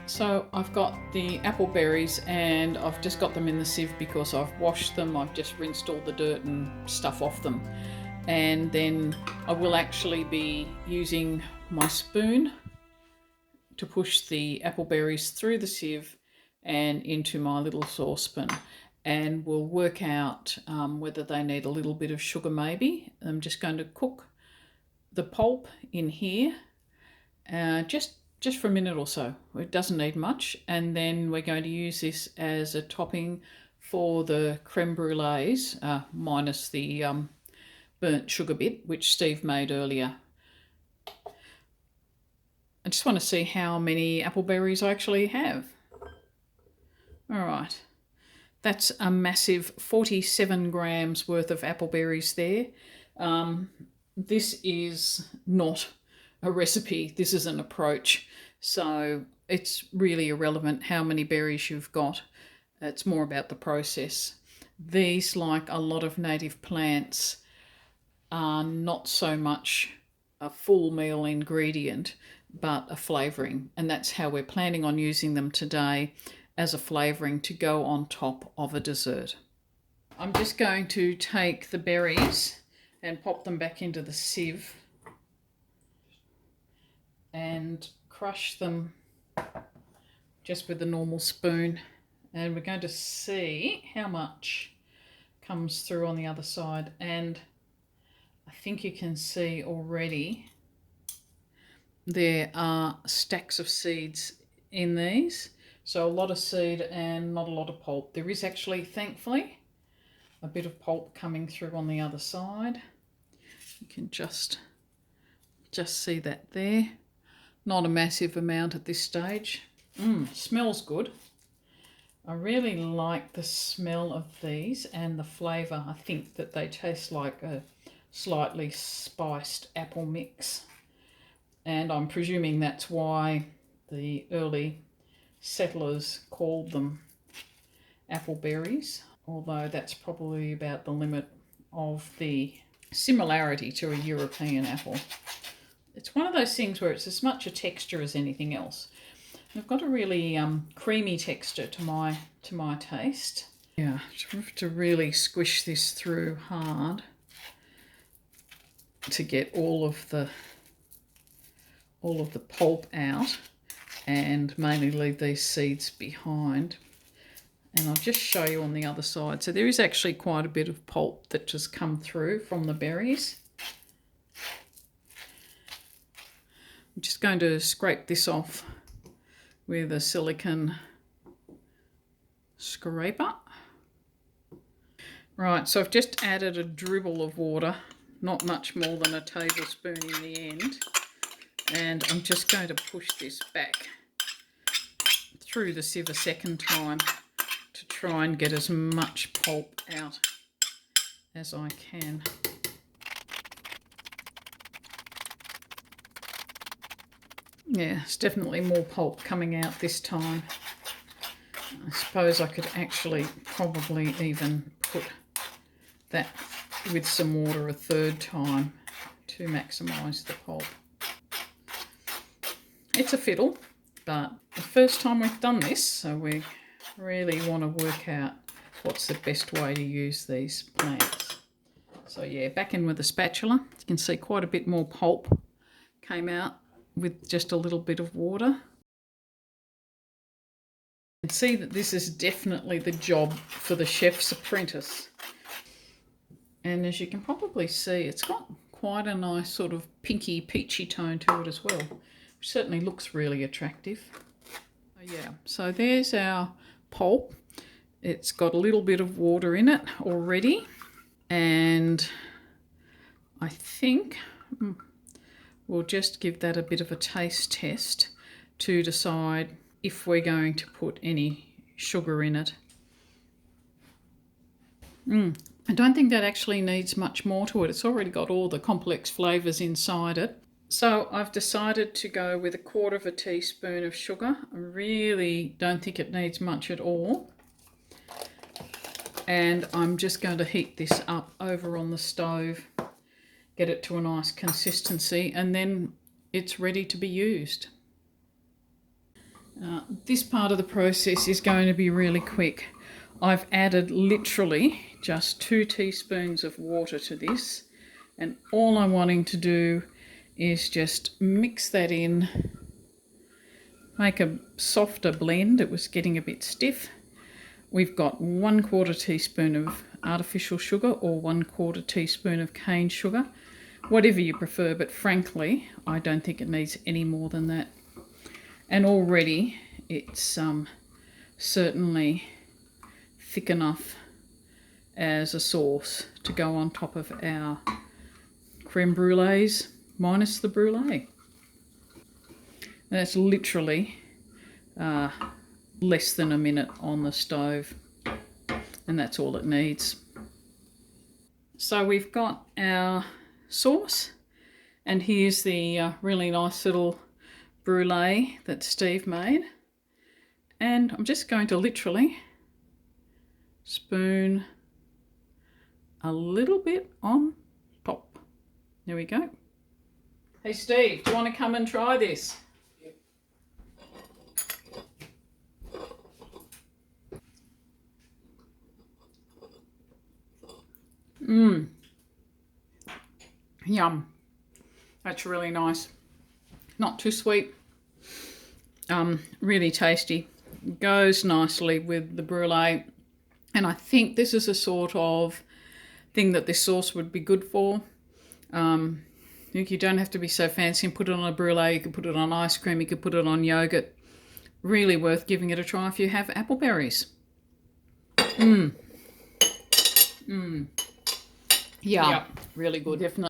So I've got the apple berries and I've just got them in the sieve because I've washed them. I've just rinsed all the dirt and stuff off them. And then I will actually be using my spoon to push the apple berries through the sieve and into my little saucepan. And we'll work out whether they need a little bit of sugar maybe. I'm just going to cook the pulp in here just for a minute or so. It doesn't need much. And then we're going to use this as a topping for the creme brulees, minus the burnt sugar bit, which Steve made earlier. I just want to see how many apple berries I actually have. All right, that's a massive 47 grams worth of apple berries there. This is not a recipe, this is an approach, so it's really irrelevant how many berries you've got. It's more about the process. These, like a lot of native plants, are not so much a full meal ingredient but a flavouring, and that's how we're planning on using them today, as a flavouring to go on top of a dessert. I'm just going to take the berries and pop them back into the sieve and crush them just with a normal spoon, and we're going to see how much comes through on the other side. And I think you can see already there are stacks of seeds in these, so a lot of seed and not a lot of pulp. There is actually, thankfully, a bit of pulp coming through on the other side. You can just see that there. Not a massive amount at this stage. Smells good. I really like the smell of these and the flavour. I think that they taste like a slightly spiced apple mix. And I'm presuming that's why the early settlers called them apple berries, although that's probably about the limit of the similarity to a European apple. It's one of those things where it's as much a texture as anything else. I've got a really creamy texture to my taste. Yeah, to really squish this through hard to get all of the pulp out and mainly leave these seeds behind. And I'll just show you on the other side. So there is actually quite a bit of pulp that just come through from the berries. I'm just going to scrape this off with a silicone scraper. Right, so I've just added a dribble of water, not much more than a tablespoon in the end. And I'm just going to push this back through the sieve a second time to try and get as much pulp out as I can. Yeah, it's definitely more pulp coming out this time. I suppose I could actually probably even put that with some water a third time to maximise the pulp. It's a fiddle, but the first time we've done this, so we really want to work out what's the best way to use these plants. So yeah, back in with a spatula. You can see quite a bit more pulp came out with just a little bit of water. You can see that this is definitely the job for the chef's apprentice. And as you can probably see, it's got quite a nice sort of pinky peachy tone to it as well, which certainly looks really attractive. Yeah, so there's our pulp. It's got a little bit of water in it already, and I think we'll just give that a bit of a taste test to decide if we're going to put any sugar in it. I don't think that actually needs much more to it. It's already got all the complex flavours inside it. So I've decided to go with 1/4 teaspoon of sugar. I really don't think it needs much at all. And I'm just going to heat this up over on the stove, get it to a nice consistency, and then it's ready to be used. This part of the process is going to be really quick. I've added literally just 2 teaspoons of water to this, and all I'm wanting to do is just mix that in, make a softer blend. It was getting a bit stiff. We've got 1/4 teaspoon of artificial sugar or 1/4 teaspoon of cane sugar, whatever you prefer, but frankly I don't think it needs any more than that. And already it's certainly thick enough as a sauce to go on top of our creme brulees minus the brulee. And that's literally less than a minute on the stove, and that's all it needs. So we've got our sauce, and here's the really nice little brulee that Steve made, and I'm just going to literally spoon a little bit on top. There we go. Hey Steve, do you want to come and try this? Yum. That's really nice. Not too sweet. Really tasty. Goes nicely with the brulee. And I think this is a sort of thing that this sauce would be good for. I think you don't have to be so fancy and put it on a brulee. You could put it on ice cream. You could put it on yogurt. Really worth giving it a try if you have apple berries. Yeah, really good. Definitely.